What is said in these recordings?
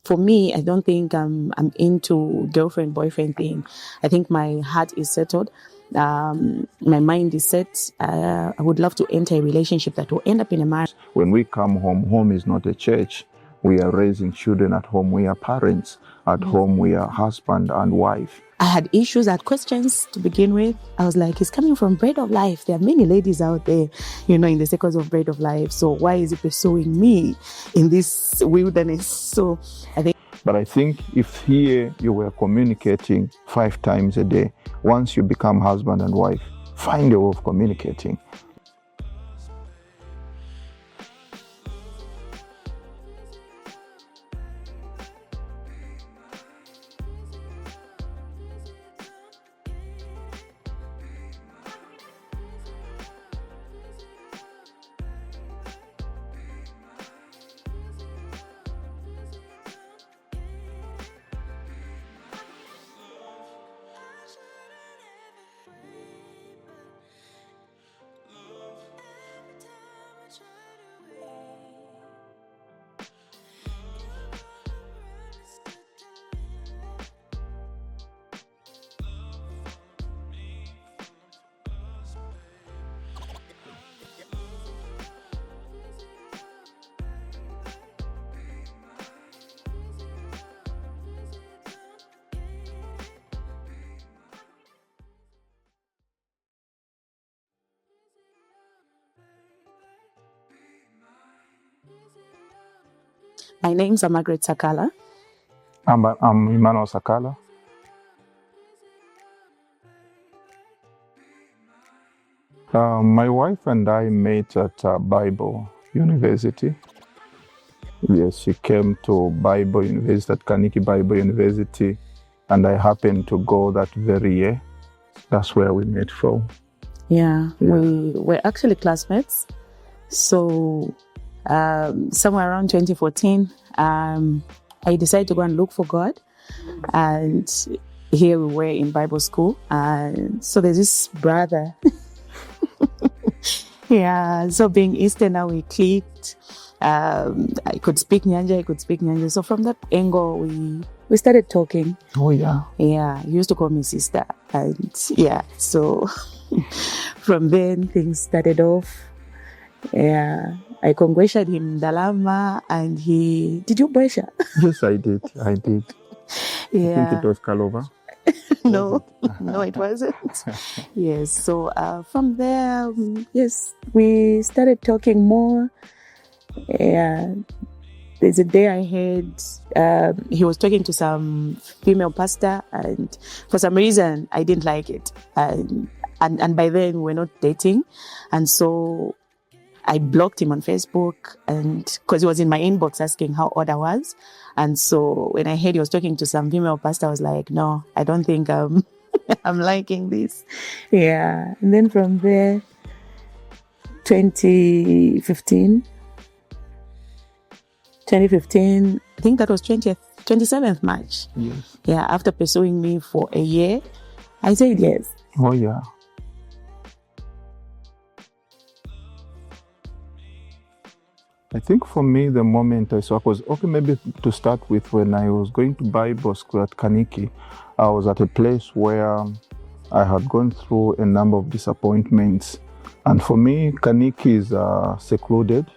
For me, I don't think I'm into girlfriend boyfriend thing. I think my heart is settled. My mind is set. I would love to enter a relationship that will end up in a marriage. When we come home, home is not a church. We are raising children at home. We are parents at home. We are husband and wife. I had issues, I had questions to begin with. I was like, he's coming from Bread of Life. There are many ladies out there, in the circles of Bread of Life. So why is he pursuing me in this wilderness? So But I think if here you were communicating 5 times a day, once you become husband and wife, find a way of communicating. my name's Margret Sakala. I'm Emmanuel Sakala. My wife and I met at Bible University. Yes, she came to Bible University, at Kaniki Bible University, and I happened to go that very year. That's where we met from. Yeah. We were actually classmates. So somewhere around 2014, I decided to go and look for God. And here we were in Bible school. And so there's this brother. Yeah, so being Eastern, we clicked. I could speak Nyanja, he could speak Nyanja. So from that angle, we started talking. Oh, yeah. Yeah, he used to call me sister. And yeah, so from then things started off. Yeah, I congratulated him Dalama, and did you Boisha? Yes, I did. Yeah. I think it was Kalova. No, it wasn't. Yes, so from there, yes, we started talking more. Yeah, there's a day I heard he was talking to some female pastor, and for some reason I didn't like it, and by then we were not dating, and so I blocked him on Facebook, and because he was in my inbox asking how old I was. And so when I heard he was talking to some female pastor, I was like, no, I don't think I'm liking this. Yeah. And then from there, 2015, I think that was 27th March. Yes. Yeah. After pursuing me for a year, I said yes. Oh, yeah. I think for me, the moment I saw was, maybe to start with, when I was going to Bible school at Kaniki, I was at a place where I had gone through a number of disappointments. And for me, Kaniki is secluded.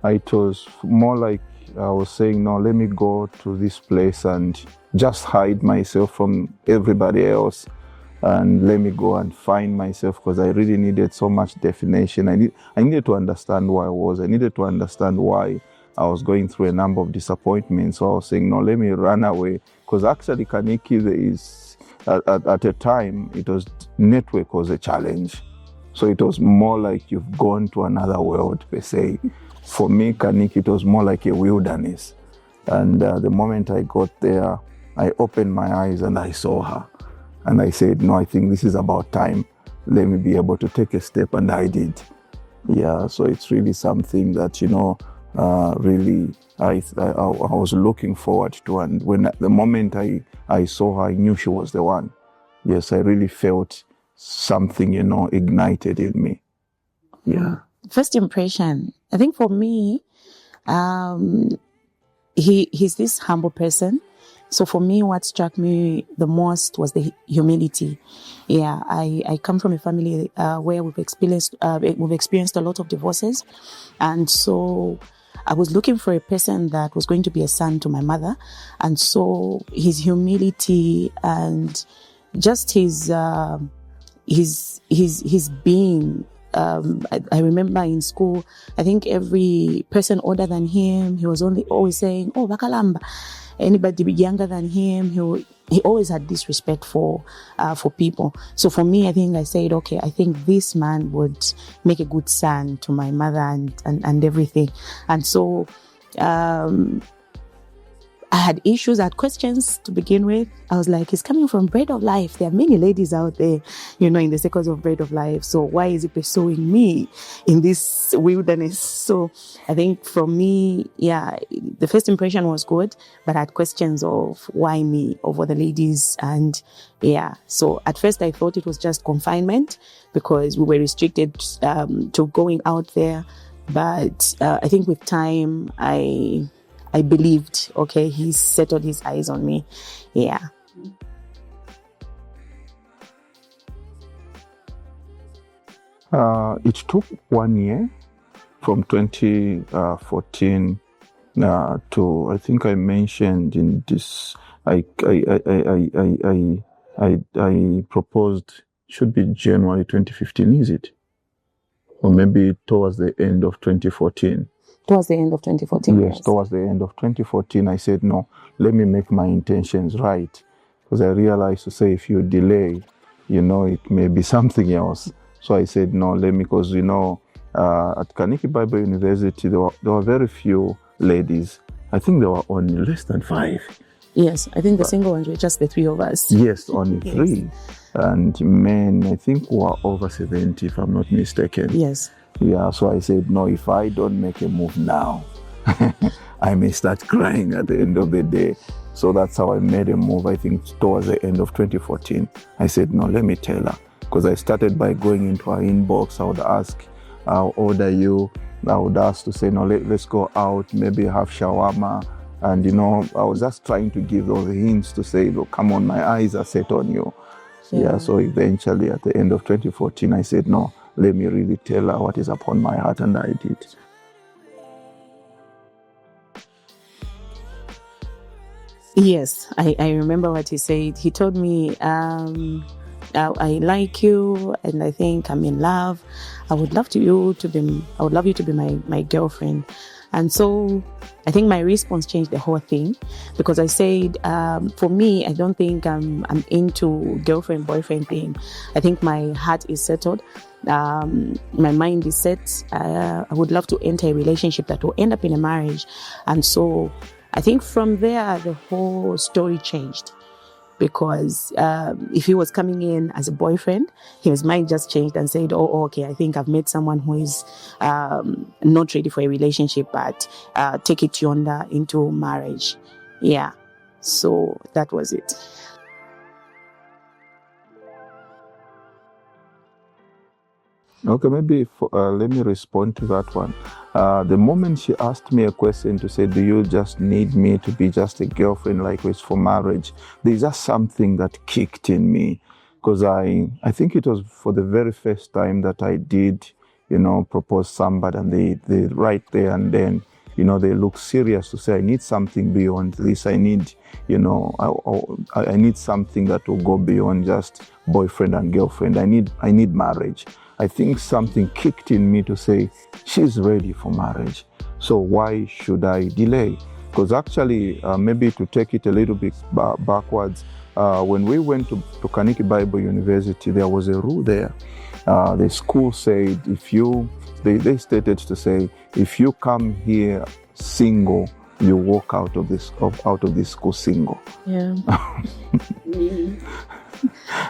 It was more like I was saying, no, let me go to this place and just hide myself from everybody else. And let me go and find myself, because I really needed so much definition. I needed to understand who I was. I needed to understand why I was going through a number of disappointments. So I was saying, no, let me run away. Because actually, Kaniki is at a time, network was a challenge. So it was more like you've gone to another world, per se. For me, Kaniki, it was more like a wilderness. And the moment I got there, I opened my eyes and I saw her. And I said, no, I think this is about time. Let me be able to take a step, and I did. Yeah, so it's really something that, really I was looking forward to. And when the moment I saw her, I knew she was the one. Yes, I really felt something, ignited in me. Yeah. First impression, I think for me, he's this humble person. So for me, what struck me the most was the humility. Yeah, I come from a family where we've experienced a lot of divorces, and so I was looking for a person that was going to be a son to my mother, and so his humility and just his being. I remember in school, I think every person older than him, he was always saying, "Oh, Bakalamba." Anybody younger than him, he always had this respect for people. So for me, I think I said, okay, I think this man would make a good son to my mother and everything. And so I had issues, I had questions to begin with. I was like, he's coming from Bread of Life. There are many ladies out there, in the circles of Bread of Life. So why is he pursuing me in this wilderness? So I think for me, yeah, the first impression was good, but I had questions of why me over the ladies. And yeah, so at first I thought it was just confinement because we were restricted to going out there. But I think with time, I believed, okay, he settled his eyes on me. Yeah. It took 1 year from 2014 to, I think I mentioned in this, I proposed, should be January 2015, is it? Or maybe towards the end of 2014. Towards the end of 2014. Yes, towards the end of 2014, I said, no, let me make my intentions right. Because I realized to say, if you delay, it may be something else. So I said, no, because, at Carnegie Bible University, there were very few ladies. I think there were only less than 5. Yes, I think the single ones were just the 3 of us. Yes, only 3. And men, I think, were over 70, if I'm not mistaken. Yes. Yeah, so I said, no, if I don't make a move now, I may start crying at the end of the day. So that's how I made a move, I think, towards the end of 2014. I said, no, let me tell her. Because I started by going into her inbox. I would ask, I'll order you. I would ask to say, no, let's go out, maybe have shawarma. And, I was just trying to give those hints to say, look, come on, my eyes are set on you. Yeah, so eventually at the end of 2014, I said, no, let me really tell her what is upon my heart, and I did. Yes, I remember what he said. He told me, I like you, and I think I'm in love. I would love you to be my girlfriend. And so I think my response changed the whole thing, because I said, for me, I don't think I'm into girlfriend, boyfriend thing. I think my heart is settled. My mind is set. I would love to enter a relationship that will end up in a marriage. And so I think from there, the whole story changed. Because if he was coming in as a boyfriend, his mind just changed and said, oh, okay, I think I've met someone who is not ready for a relationship, but take it yonder into marriage. Yeah, so that was it. Okay, maybe let me respond to that one. The moment she asked me a question to say, do you just need me to be just a girlfriend like it's for marriage? There's just something that kicked in me, because I think it was for the very first time that I did, propose somebody, and they right there and then, they look serious to say, I need something beyond this. I need, I need something that will go beyond just boyfriend and girlfriend. I need marriage. I think something kicked in me to say, she's ready for marriage. So why should I delay? Because actually, maybe to take it a little bit backwards, when we went to Carnegie Bible University, there was a rule there. The school said, they stated to say, if you come here single, you walk out of this school single. Yeah.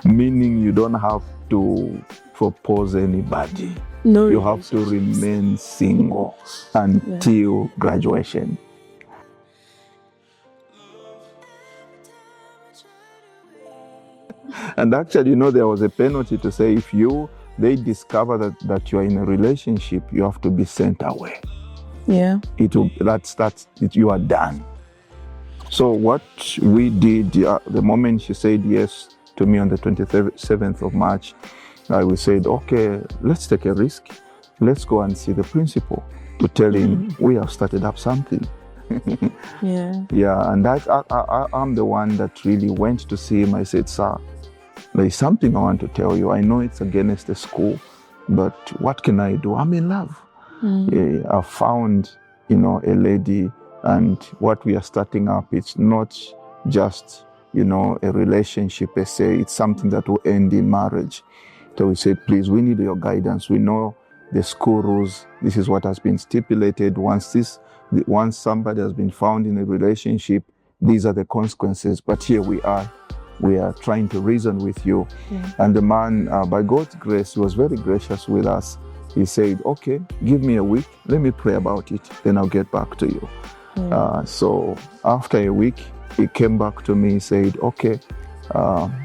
Meaning you don't have to propose anybody. No, you have to remain single until graduation. And actually, there was a penalty to say, if they discover that you are in a relationship, you have to be sent away. Yeah. You are done. So what we did, the moment she said yes to me on the 27th of March, we said, okay, let's take a risk. Let's go and see the principal to tell him we have started up something. Yeah, and I'm the one that really went to see him. I said, sir, there is something I want to tell you. I know it's against the school, but what can I do? I'm in love. I found, a lady, and what we are starting up, it's not just, a relationship per se. It's something that will end in marriage. So we said, please, we need your guidance. We know the school rules. This is what has been stipulated. Once somebody has been found in a relationship, these are the consequences. But here we are trying to reason with you. And the man, by God's grace, was very gracious with us. He said, okay, give me a week. Let me pray about it. Then I'll get back to you. So after a week, he came back to me. He said, okay, I'm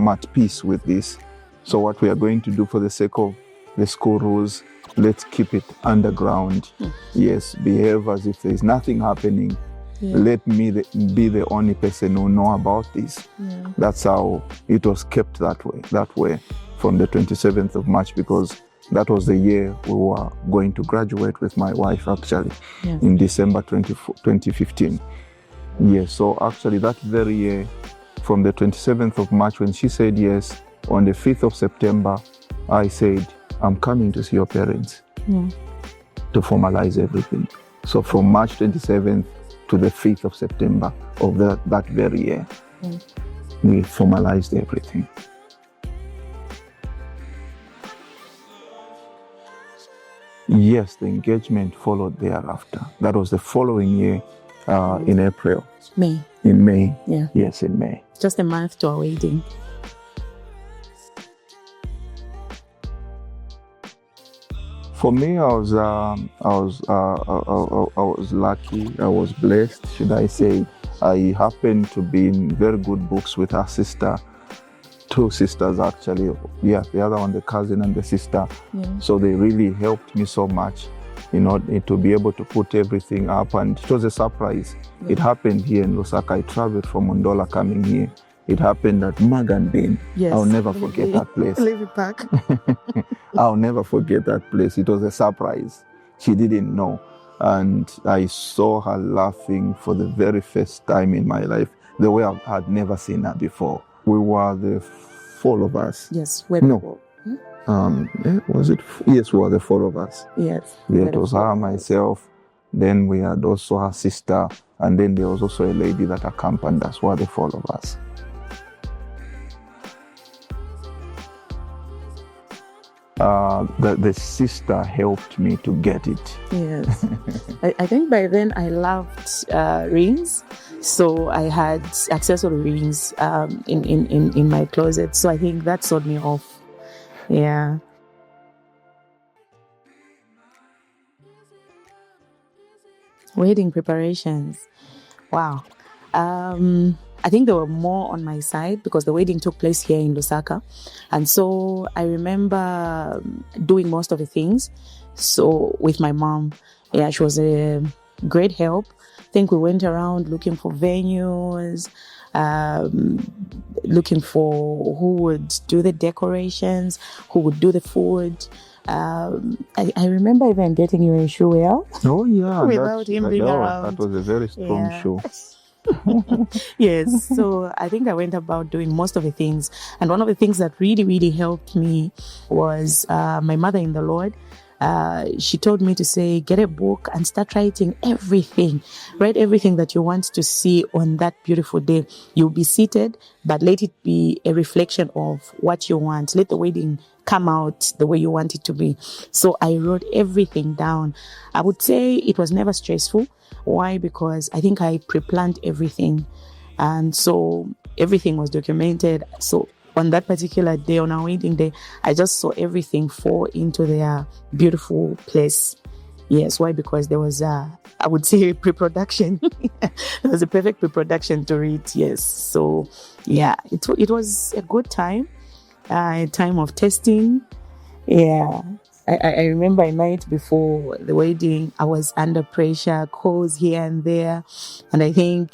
at peace with this. So what we are going to do for the sake of the school rules, let's keep it underground. Yes, behave as if there is nothing happening. Let me be the only person who know about this. That's how it was kept that way from the 27th of March, because that was the year we were going to graduate with my wife, actually, in December 2015. Yes, so actually that very year, from the 27th of March, when she said yes, on the 5th of September, I said, I'm coming to see your parents to formalize everything. So from March 27th to the 5th of September of that very year, we formalized everything. Yes, the engagement followed thereafter. That was the following year in April. In May. Yeah. Yes, in May. Just a month to our wedding. For me, I was lucky. I was blessed, should I say. I happened to be in very good books with her sister. Two sisters, actually. Yeah, the other one, the cousin and the sister. So they really helped me so much, to be able to put everything up. And it was a surprise. It happened here in Lusaka. I traveled from Mondola coming here. It happened at Magan Bin. Yes. I'll never forget that place. Leave it back. I'll never forget that place. It was a surprise. She didn't know. And I saw her laughing for the very first time in my life, the way I had never seen her before. We were the four of us. Yes. Was it? Yes, we were the four of us. Yes. Yeah, it was her, myself. Then we had also her sister. And then there was also a lady that accompanied us. We were the four of us. The sister helped me to get it. Yes. I think by then I loved rings. So I had accessory rings in my closet. So I think that sold me off. Yeah. Wedding preparations. Wow. I think they were more on my side because the wedding took place here in Lusaka. And so I remember doing most of the things. So with my mom, yeah, she was a great help. I think we went around looking for venues, looking for who would do the decorations, who would do the food. I remember even getting you a shoe well. Oh, yeah. Without him being around. That was a very strong shoe. Yes, so I think I went about doing most of the things. And one of the things that really, really helped me was my mother in the Lord. She told me to say, get a book and start writing everything. Write everything that you want to see on that beautiful day. You'll be seated, but let it be a reflection of what you want. Let the wedding come out the way you want it to be. So I wrote everything down. I would say it was never stressful. Why? Because I think I pre-planned everything. And so everything was documented. So on that particular day, on our wedding day, I just saw everything fall into their beautiful place. Yes, why? Because there was I would say pre-production. There was a perfect pre-production to read. Yes. So yeah, it was a good time, a time of testing. Yeah. I remember a night before the wedding, I was under pressure, calls here and there, and I think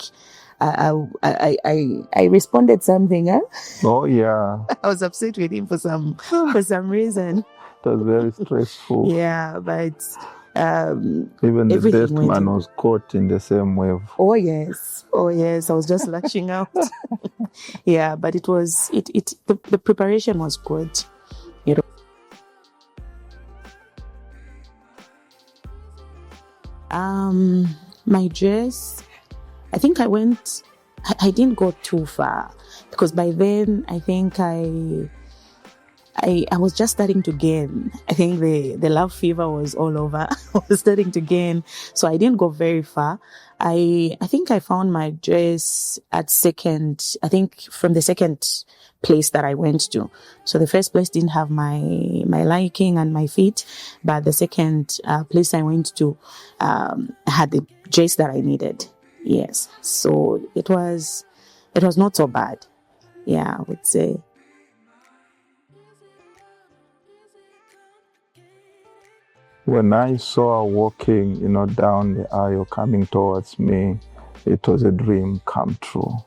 I responded something. Huh? Oh yeah. I was upset with him for some reason. It was very stressful. Yeah, but even the everything best went man well. was caught in the same wave. Oh yes, I was just lashing out. Yeah, but it was the preparation was good. My dress, I think I didn't go too far because by then I think I was just starting to gain. I think the love fever was all over. I was starting to gain. So I didn't go very far. I think I found my dress from the second place that I went to. So the first place didn't have my liking and my fit, but the second place I went to had the dress that I needed. Yes. So it was not so bad. Yeah, I would say. When I saw her walking, down the aisle coming towards me, it was a dream come true.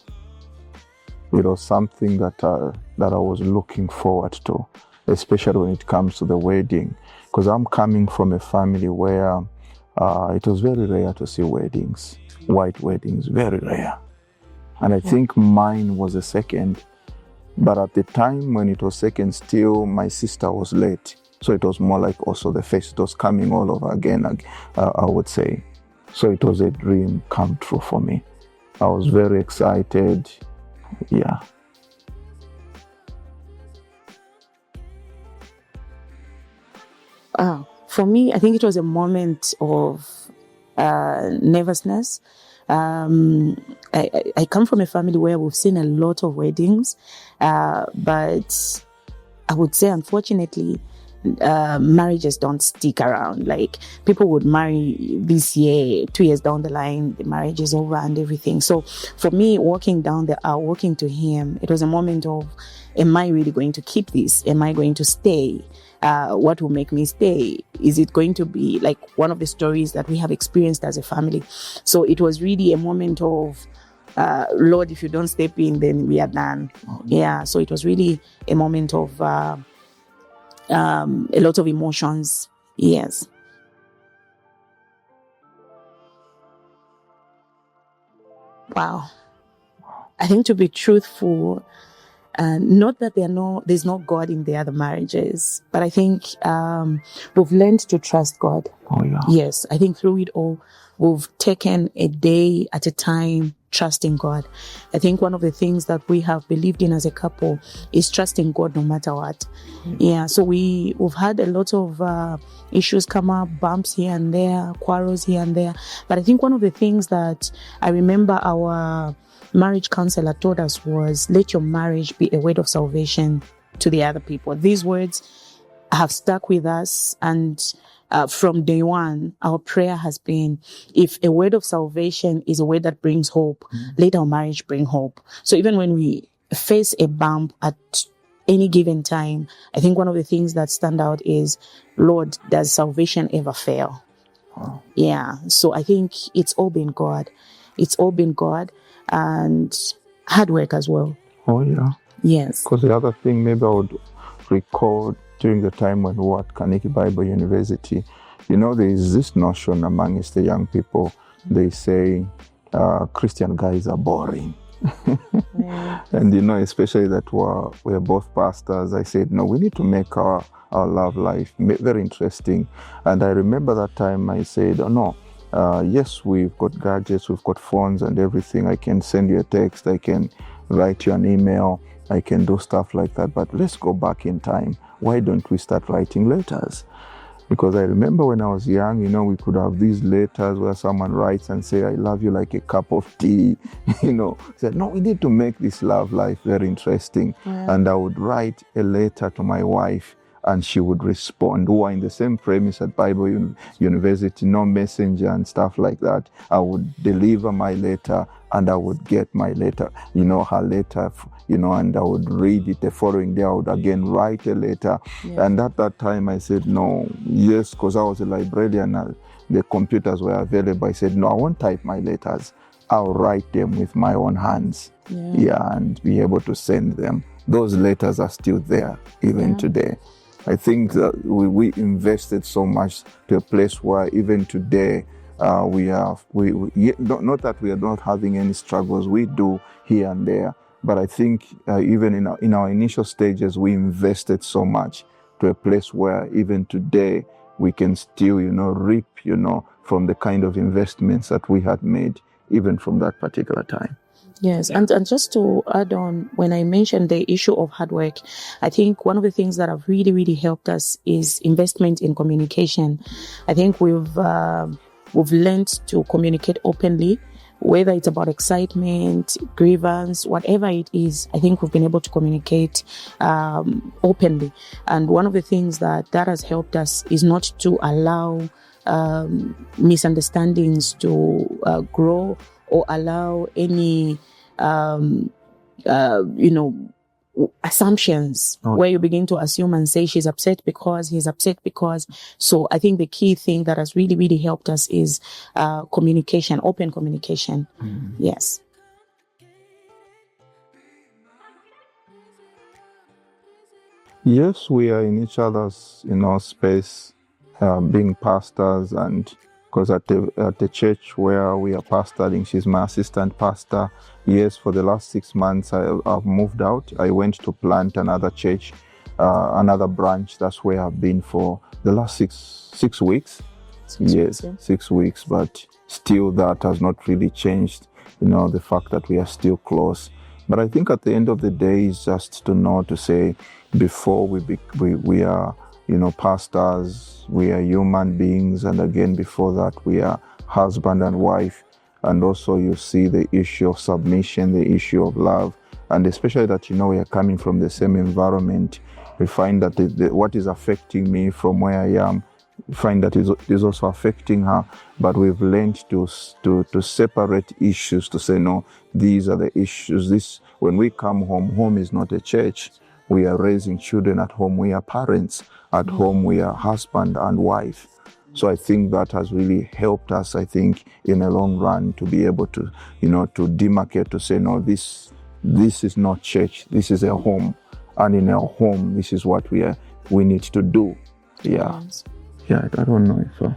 It was something that I was looking forward to, especially when it comes to the wedding, because I'm coming from a family where it was very rare to see weddings, white weddings, very rare. And I think mine was the second. But at the time when it was second, still my sister was late. So it was more like also the first. It was coming all over again, I would say. So it was a dream come true for me. I was very excited. Yeah. For me, I think it was a moment of nervousness. I come from a family where we've seen a lot of weddings, but I would say, unfortunately, marriages don't stick around. Like, people would marry this year, 2 years down the line, the marriage is over and everything. So for me, walking down the aisle, walking to him, it was a moment of, am I really going to keep this? Am I going to stay? What will make me stay? Is it going to be like one of the stories that we have experienced as a family? So it was really a moment of, Lord, if you don't step in, then we are done. Yeah. So it was really a moment of a lot of emotions. Yes. Wow. I think, to be truthful, not that there's no God in the other marriages, but I think we've learned to trust God. Oh yeah. Yes, I think through it all, we've taken a day at a time, trusting God. I think one of the things that we have believed in as a couple is trusting God no matter what. Yeah, so we've had a lot of issues come up, bumps here and there, quarrels here and there. But I think one of the things that I remember our marriage counselor told us was, let your marriage be a word of salvation to the other people. These words have stuck with us, and from day one, our prayer has been, if a word of salvation is a word that brings hope, let our marriage bring hope. So even when we face a bump at any given time, I think one of the things that stand out is, Lord, does salvation ever fail? Wow. Yeah. So I think it's all been God. It's all been God, and hard work as well. Oh yeah. Yes. Because the other thing maybe I would recall during the time when we were at Carnegie Bible University, there is this notion amongst the young people. They say Christian guys are boring. And especially that we're both pastors, I said, no, we need to make our love life very interesting. And I remember that time I said, oh no, yes, we've got gadgets, we've got phones and everything. I can send you a text, I can write you an email, I can do stuff like that. But let's go back in time. Why don't we start writing letters? Because I remember when I was young, we could have these letters where someone writes and say, I love you like a cup of tea. Said, no, we need to make this love life very interesting. Yeah. And I would write a letter to my wife and she would respond, who are in the same premise at Bible University, no messenger and stuff like that. I would deliver my letter and I would get my letter, her letter, and I would read it the following day. I would again write a letter. Yeah. And at that time I said, no, yes, because I was a librarian, the computers were available. I said, no, I won't type my letters. I'll write them with my own hands. Yeah, and be able to send them. Those letters are still there even today. I think that we invested so much to a place where even today we not that we are not having any struggles. We do here and there, but I think even in our initial stages we invested so much to a place where even today we can still reap from the kind of investments that we had made even from that particular time. Yes, and just to add on, when I mentioned the issue of hard work, I think one of the things that have really, really helped us is investment in communication. I think we've learned to communicate openly, whether it's about excitement, grievance, whatever it is. I think we've been able to communicate openly. And one of the things that has helped us is not to allow misunderstandings to grow or allow any assumptions where you begin to assume and say she's upset because he's upset because. So I think the key thing that has really, really helped us is communication, open communication. Yes. Yes, we are in each other's space, being pastors, and because at the church where we are pastoring, she's my assistant pastor. Yes, for the last 6 months I've moved out. I went to plant another church, another branch. That's where I've been for the last six weeks. 6 weeks, but still that has not really changed, the fact that we are still close. But I think at the end of the day is just to know to say, before we are pastors, we are human beings, and again before that we are husband and wife. And also you see the issue of submission, the issue of love, and especially that we are coming from the same environment. We find that what is affecting me from where I am, we find that it is also affecting her. But we've learned to separate issues, to say, no, these are the issues. When we come home is not a church. We are raising children at home. We are parents. At home, we are husband and wife. So I think that has really helped us, I think, in the long run, to be able to, to demarcate, to say, no, this is not church. This is a home. And in our home, this is what we need to do. Yeah. Yes. Yeah, I don't know if...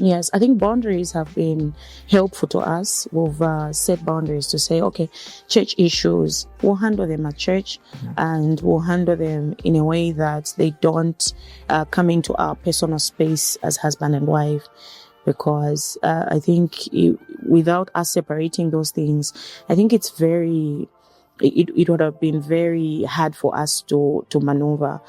Yes, I think boundaries have been helpful to us. We've set boundaries to say, okay, church issues, we'll handle them at church, and we'll handle them in a way that they don't come into our personal space as husband and wife. Because I think without us separating those things, I think it would have been very hard for us to maneuver.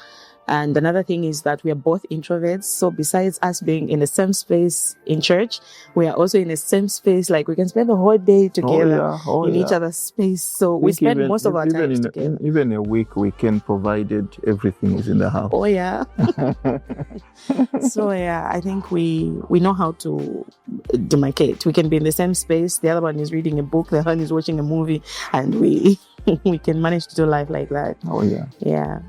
And another thing is that we are both introverts. So besides us being in the same space in church, we are also in the same space. Like we can spend the whole day together in each other's space. So we spend most of our time together. Even a week weekend, provided everything is in the house. Oh yeah. So yeah, I think we know how to demarcate. We can be in the same space. The other one is reading a book. The other one is watching a movie, and we can manage to do life like that. Oh yeah. Yeah.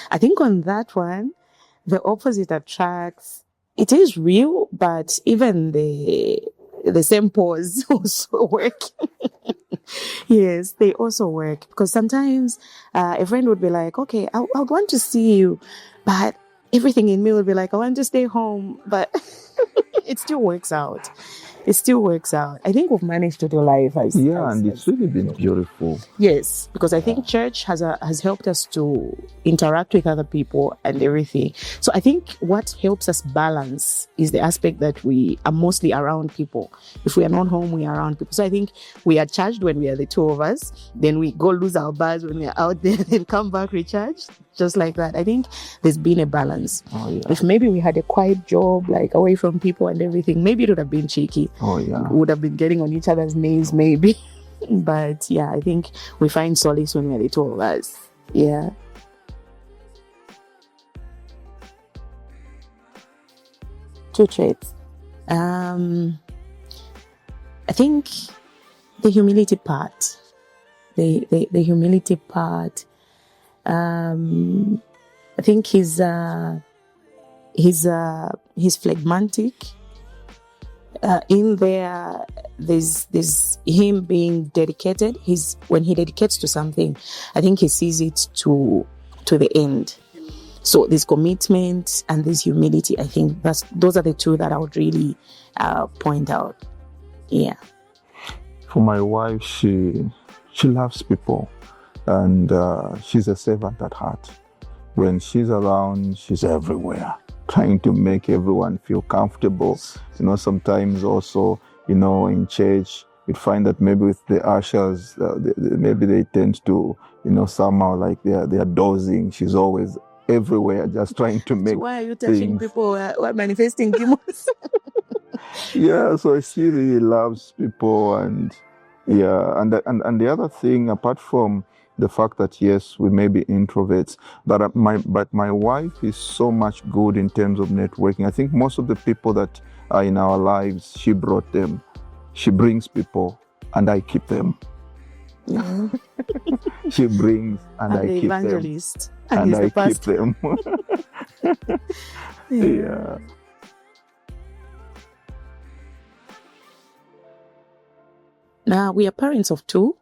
I think on that one, the opposite attracts. It is real, but even the same pause also work. Yes, they also work, because sometimes a friend would be like, okay, I would want to see you, but everything in me would be like, I want to stay home, but it still works out. It still works out. I think we've managed to do life. And it's really been beautiful. Yes, because I think church has helped us to interact with other people and everything. So I think what helps us balance is the aspect that we are mostly around people. If we are not home, we are around people. So I think we are charged when we are the two of us. Then we go lose our bars when we are out there, then come back recharged. Just like that. I think there's been a balance. Oh, yeah. If maybe we had a quiet job, like away from people and everything, maybe it would have been cheeky. Oh, yeah. We would have been getting on each other's nerves, maybe. But yeah, I think we find solace when we're the two of us. Yeah. Two traits. I think the humility part. The humility part. I think he's phlegmatic. In there's him being dedicated. When he dedicates to something, I think he sees it to the end. So there's commitment and there's humility. I think those are the two that I would really point out. Yeah. For my wife, she loves people, and she's a servant at heart. When she's around, she's everywhere, trying to make everyone feel comfortable. Sometimes also, in church, you'd find that maybe with the ushers, maybe they tend to, somehow like they're dozing. She's always everywhere, just trying to make. So why are you touching people who are manifesting demons? Yeah, so she really loves people, and yeah, and the other thing, apart from the fact that yes, we may be introverts, but my wife is so much good in terms of networking. I think most of the people that are in our lives, she brought them. She brings people, and I keep them. Yeah. She brings, and I keep evangelist, them, and I keep them. Yeah. Now, we are parents of two,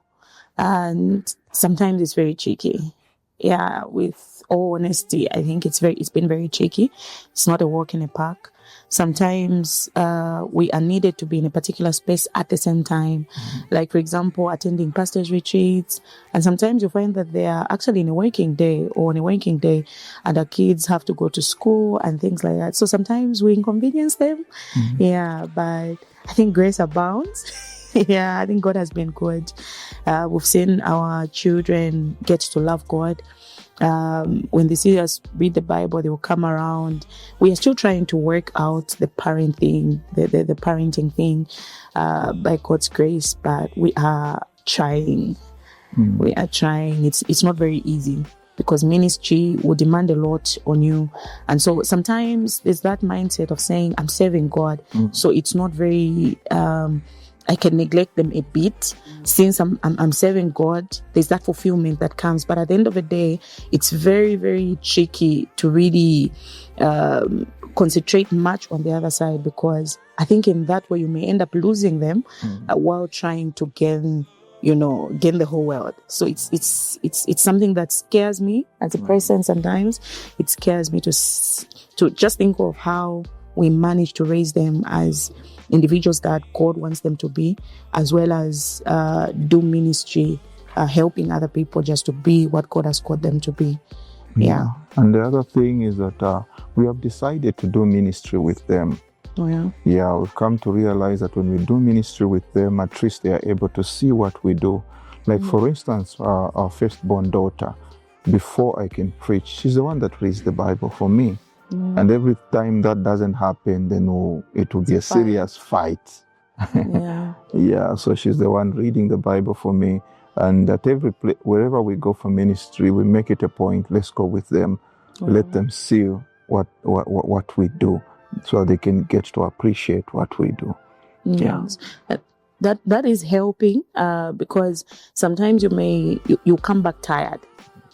and sometimes it's very tricky. Yeah, with all honesty, I think it's been very tricky. It's not a walk in the park. Sometimes we are needed to be in a particular space at the same time. Like, for example, attending pastors' retreats. And sometimes you find that they are actually in a working day or on a working day, and the kids have to go to school and things like that. So sometimes we inconvenience them. Yeah, but I think grace abounds. Yeah, I think God has been good. We've seen our children get to love God. When they see us read the Bible, they will come around. We are still trying to work out the parenting thing by God's grace, but we are trying. We are trying. It's not very easy, because ministry will demand a lot on you. And so sometimes there's that mindset of saying, I'm serving God. So it's not very, I can neglect them a bit. Since I'm serving God, there's that fulfillment that comes. But at the end of the day, it's very, very tricky to really concentrate much on the other side, because I think in that way you may end up losing them while trying to gain the whole world. So it's something that scares me as a person. Sometimes it scares me to just think of how we manage to raise them as individuals that God wants them to be, as well as do ministry, helping other people just to be what God has called them to be. Yeah. And the other thing is that we have decided to do ministry with them. Oh, yeah. Yeah, we've come to realize that when we do ministry with them, at least they are able to see what we do. Like, for instance, our firstborn daughter, before I can preach, she's the one that reads the Bible for me. And every time that doesn't happen, then it will be a serious fight. Yeah, so she's the one reading the Bible for me. And at every place, wherever we go for ministry, we make it a point, let's go with them. Let them see what we do, so they can get to appreciate what we do. Yes. That is helping, because sometimes you come back tired,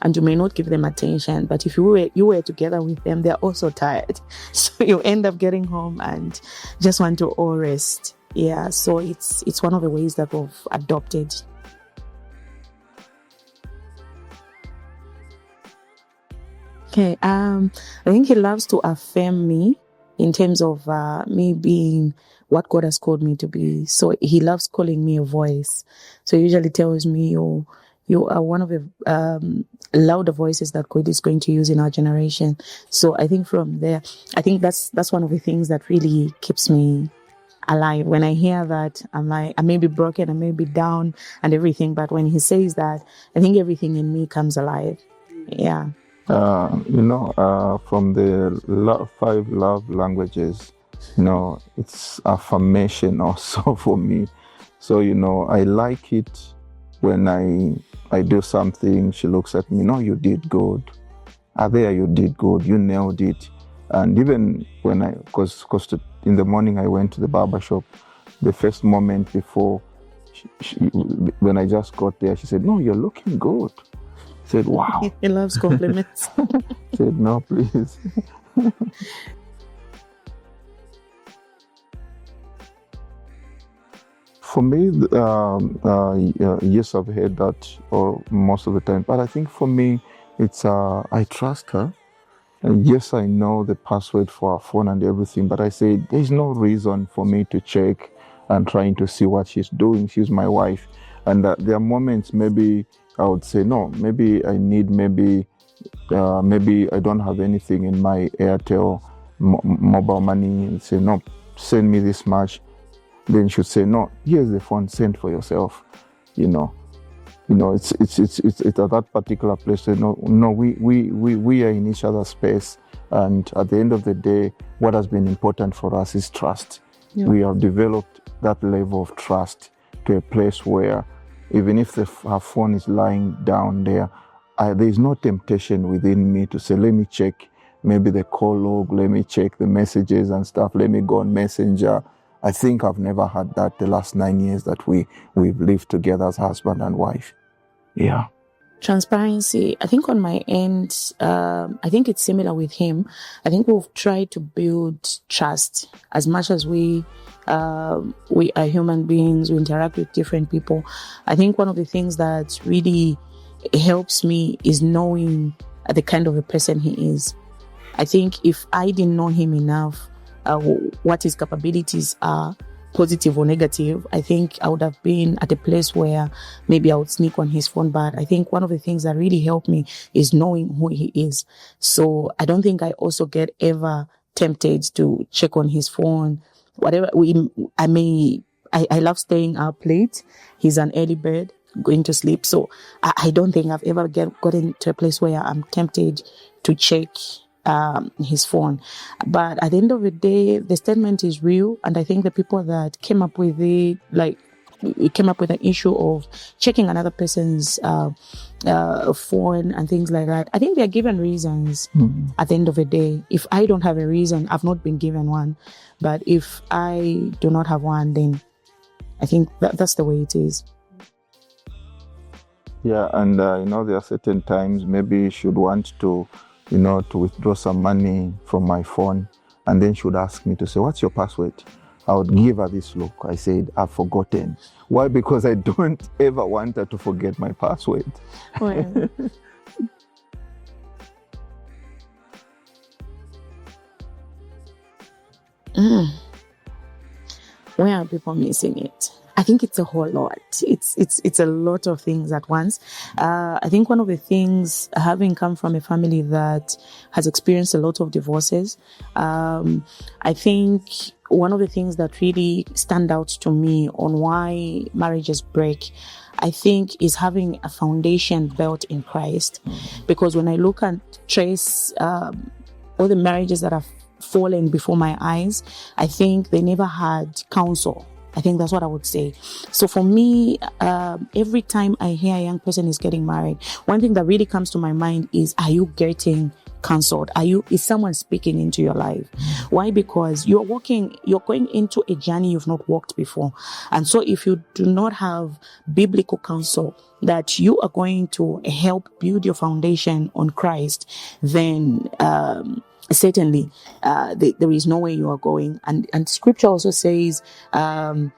and you may not give them attention, but if you were together with them, they're also tired. So you end up getting home and just want to all rest. Yeah, so it's one of the ways that we've adopted. Okay, I think he loves to affirm me in terms of me being what God has called me to be. So he loves calling me a voice. So he usually tells me, you are one of the louder voices that God is going to use in our generation. So I think from there, I think that's one of the things that really keeps me alive. When I hear that, I'm like, I may be broken, I may be down and everything, but when he says that, I think everything in me comes alive. Yeah. From the 5 love languages, it's affirmation also for me. So, I like it when I do something, she looks at me, no, you did good. There, you did good, you nailed it. And even when because in the morning I went to the barber shop, the first moment before, when I just got there, she said, no, you're looking good. I said, wow. He loves compliments. I said, no, please. For me, yes, I've heard that most of the time. But I think for me, it's I trust her. And yes, I know the password for her phone and everything, but I say there's no reason for me to check and trying to see what she's doing. She's my wife. And there are moments maybe I would say, no, maybe I need, maybe I don't have anything in my Airtel mobile money, and say, no, send me this much. Then she'd say, no, here's the phone, send for yourself. It's at that particular place. No, we are in each other's space, and at the end of the day, what has been important for us is trust. Yeah. We have developed that level of trust to a place where even if her phone is lying down there, there is no temptation within me to say, let me check maybe the call log, let me check the messages and stuff, let me go on Messenger. I think I've never had that the last 9 years that we've lived together as husband and wife. Yeah. Transparency. I think on my end, I think it's similar with him. I think we've tried to build trust as much as we are human beings. We interact with different people. I think one of the things that really helps me is knowing the kind of a person he is. I think if I didn't know him enough, what his capabilities are, positive or negative, I think I would have been at a place where maybe I would sneak on his phone. But I think one of the things that really helped me is knowing who he is. So I don't think I also get ever tempted to check on his phone. Whatever I love staying up late. He's an early bird, going to sleep. So I don't think I've ever gotten to a place where I'm tempted to check his phone. But at the end of the day, the statement is real, and I think the people that came up with it, came up with an issue of checking another person's phone and things like that. I think they are given reasons. At the end of the day, if I don't have a reason, I've not been given one. But if I do not have one, then I think that's the way it is. Yeah, and there are certain times maybe you should want to withdraw some money from my phone, and then she would ask me to say, what's your password? I would give her this look. I said, I've forgotten. Why? Because I don't ever want her to forget my password. Well. Where are people missing it? I think it's a whole lot. It's a lot of things at once. I think one of the things, having come from a family that has experienced a lot of divorces, I think one of the things that really stand out to me on why marriages break, I think, is having a foundation built in Christ. Because when I look and trace all the marriages that have fallen before my eyes, I think they never had counsel. I think that's what I would say. So for me, every time I hear a young person is getting married, one thing that really comes to my mind is, are you getting counseled? Is someone speaking into your life? Why? Because you're going into a journey you've not walked before. And so if you do not have biblical counsel that you are going to help build your foundation on Christ, then certainly there is no way you are going. And scripture also says, in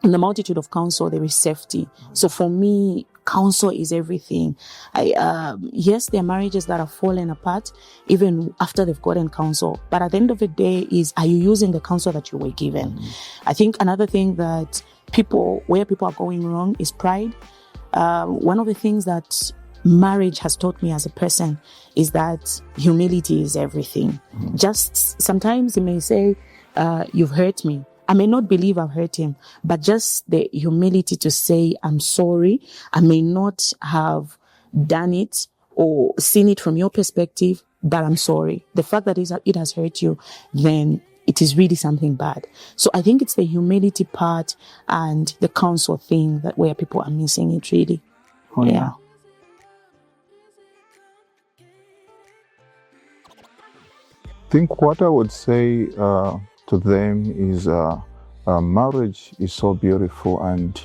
the multitude of counsel there is safety. So for me, counsel is everything. Yes, there are marriages that are falling apart even after they've gotten counsel, but at the end of the day are you using the counsel that you were given? I think another thing that where people are going wrong is pride. One of the things that marriage has taught me as a person is that humility is everything. Just sometimes he may say, you've hurt me. I may not believe I've hurt him, but just the humility to say, I'm sorry. I may not have done it or seen it from your perspective, but I'm sorry. The fact that it has hurt you, then it is really something bad. So I think it's the humility part and the counsel thing that where people are missing it really. Oh, yeah. I think what I would say to them is marriage is so beautiful, and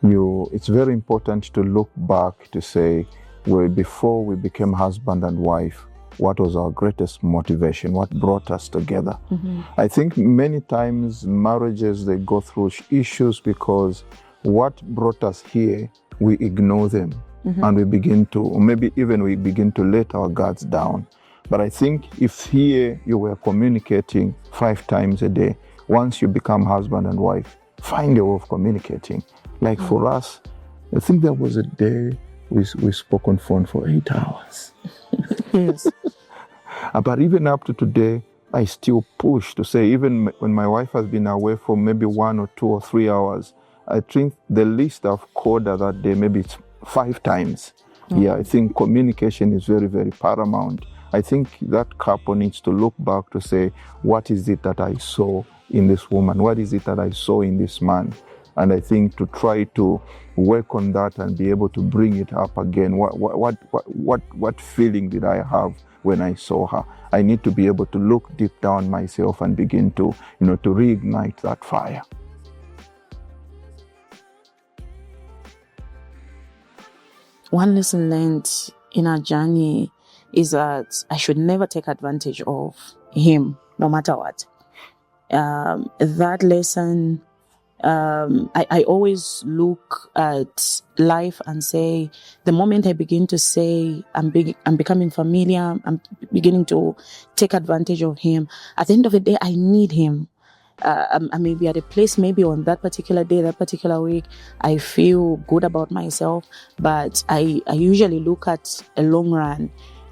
it's very important to look back to say, well, before we became husband and wife, what was our greatest motivation? What brought us together? Mm-hmm. I think many times marriages, they go through issues because what brought us here, we ignore them. Mm-hmm. And we begin to, or maybe even we begin to let our guards down. But I think if here you were communicating 5 times a day, once you become husband and wife, find a way of communicating. Like for us, I think there was a day we spoke on phone for 8 hours. Yes. But even up to today, I still push to say, even when my wife has been away for maybe 1 or 2 or 3 hours, I think the least I've called her that day, maybe it's 5 times. Yeah, I think communication is very, very paramount. I think that couple needs to look back to say, what is it that I saw in this woman? What is it that I saw in this man? And I think to try to work on that and be able to bring it up again. What feeling did I have when I saw her? I need to be able to look deep down myself and begin to, to reignite that fire. One lesson learned in our journey is that I should never take advantage of him, no matter what. That lesson, I always look at life and say, the moment I begin to say I'm becoming familiar, I'm beginning to take advantage of him, at the end of the day, I need him. I may be at a place, maybe on that particular day, that particular week, I feel good about myself, but I usually look at a long run.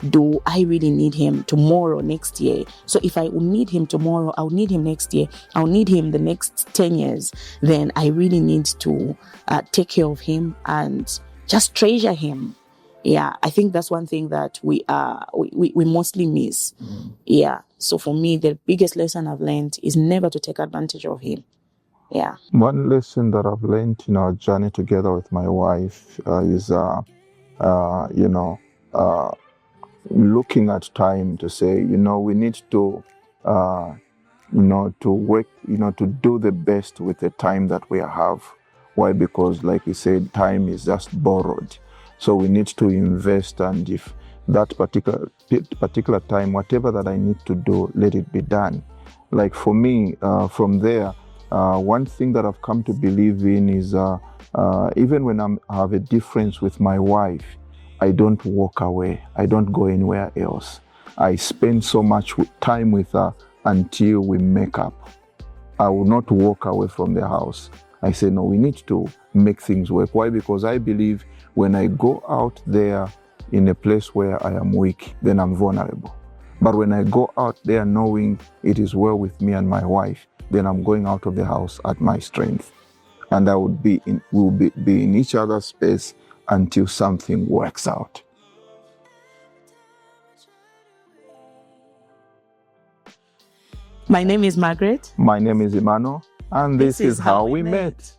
Do I really need him tomorrow, next year? So if I will need him tomorrow, I'll need him next year, I'll need him the next 10 years, then I really need to take care of him and just treasure him. Yeah, I think that's one thing that we mostly miss. Yeah, so for me, the biggest lesson I've learned is never to take advantage of him. Yeah. One lesson that I've learned in our journey together with my wife is, looking at time to say, we need to, to work, to do the best with the time that we have. Why? Because like we said, time is just borrowed. So we need to invest, and if that particular time, whatever that I need to do, let it be done. Like for me, from there, one thing that I've come to believe in is even when I have a difference with my wife, I don't walk away. I don't go anywhere else. I spend so much time with her until we make up. I will not walk away from the house. I say, no, we need to make things work. Why? Because I believe when I go out there in a place where I am weak, then I'm vulnerable. But when I go out there knowing it is well with me and my wife, then I'm going out of the house at my strength. And I would be in each other's space until something works out. My name is Margret. My name is Emmanuel, and this is how we met.